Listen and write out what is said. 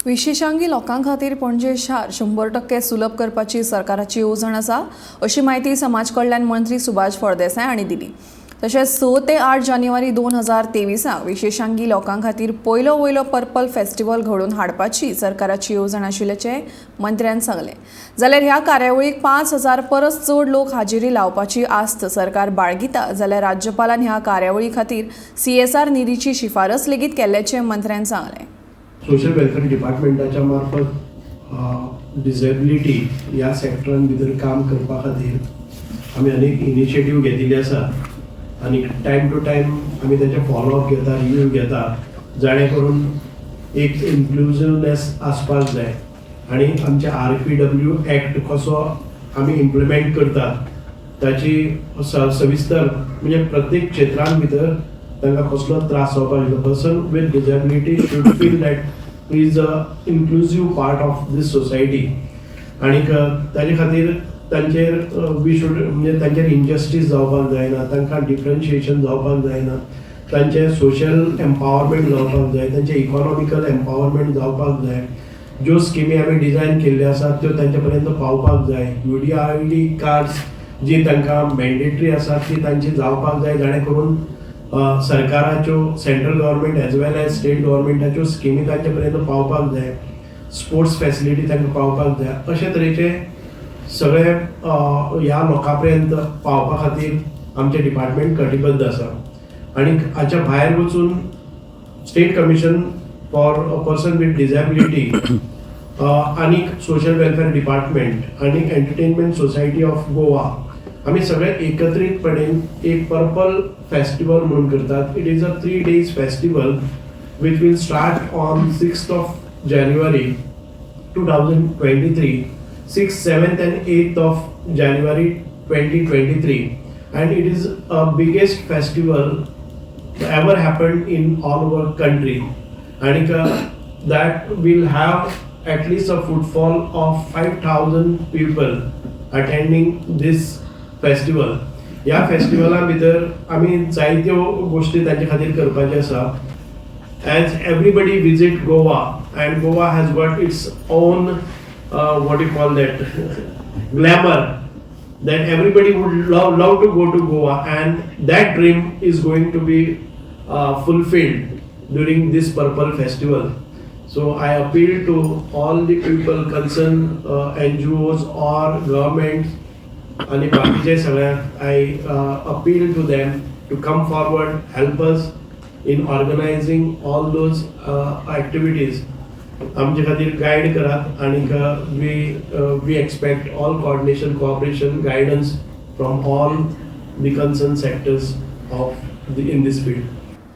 विशेषांगी लोकां खातीर पणजे शार 100% सुलभ करपाची सरकाराची येवजण आसा अशी माहिती समाज कल्याण मंत्री सुभाष फळदेसाय हांणी दिली। तशेंच 6 ते 8 जानेवारी 2023 विशेषांगी लोकां खातीर पयलो पर्पल फेस्टिवल घडोवन हाडपाची सरकाराची येवजण आशिल्ल्याचें मंत्र्यान सांगलें। जाल्यार ह्या कार्यावळीक 5000 परस चड लोक हाजेरी लावपाची आस्त सरकार बाळगिता जाल्यार राज्यपालान ह्या कार्यावळी खातीर CSR निधीची शिफारस लेगीत केल्ल्याचें मंत्र्यान सांगलें। सोशल वेलफेअर डिपार्टमेंटाच्या मार्फत डिसेबिलिटी ह्या सेक्टरान भितर काम करपा खातीर आमी अनेक इनिशिएटीव घेतिल्ले आसा आनी टायम टू टायम आमी तेचे फॉलोअप घेता, रिव्यू घेता, जाणे करून एक इन्क्लुसिवनेस आसपाक जाय आनी आमचे RPW एक्ट कसो आमी इम्प्लिमेंट करतात ताची सविस्तर म्हणजे प्रत्येक क्षेत्रान भितर तांकां कसलो त्रास जावपाक जाय। Person with disability should feel that he is a inclusive part of this society आनी ताजे खातीर तांचेर वी शूड म्हणजे तांचेर इनजस्टीस जावपाक जायना, तांकां डिफरन्शिएशन जावपाक जायना, तांचे सोशल एम्पावरमेंट जावपाक जाय, तांचे इकॉनॉमिकल एम्पावरमेंट जावपाक जाय। ज्यो स्किमी आमी डिझायन केल्ल्यो आसात त्यो तांचे पर्यंत पावपाक जाय। UDID कार्ड्स जी तांकां मॅन्डेटरी आसात ती तांची जावपाक जाय, जाणे करून सरकाराच्यो सेंट्रल गव्हर्मेंट एज वेल एज स्टेट गव्हर्मेंटाच्यो स्किमी तांचे पर्यंत पावपाक जाय, स्पोर्ट्स फॅसिलिटी तांकां पावपाक जाय। अशे तरेचे सगळे ह्या लोकां पर्यंत पावपा खातीर आमचे डिपार्टमेंट कटिबद्ध आसा आनी हाच्या भायर वचून state commission for a person with disability आनी सोशल वेलफेअर डिपार्टमेंट आनी एंटरटेनमेंट सोसायटी ऑफ गोवा आमी सगळे एकत्रितपणेन एक पर्पल फेस्टिवल म्हणून करतात। It is a 3 days festival which will start on 6th of January 2023, 6th, 7th and 8th of January 2023, and it is a biggest festival ever happened in all over country, and that will have at least a footfall of 5000 people attending this festival. ह्या फेस्टिवला भितर आमी जायत्यो गोष्टी तांचे खातीर करपाचे आसा। As everybody visit Goa and Goa has got its own what you call that glamour, that everybody would love to go to Goa, and that dream is going to be fulfilled during this Purple Festival. So I appeal to all the people concerned, NGOs or governments and बाकीचे सगळ्यांक I appeal to them to come forward, help us in organizing all those activities. आमचे खातीर guide करात आणि we expect all coordination, cooperation, guidance from all the concerned sectors in this field.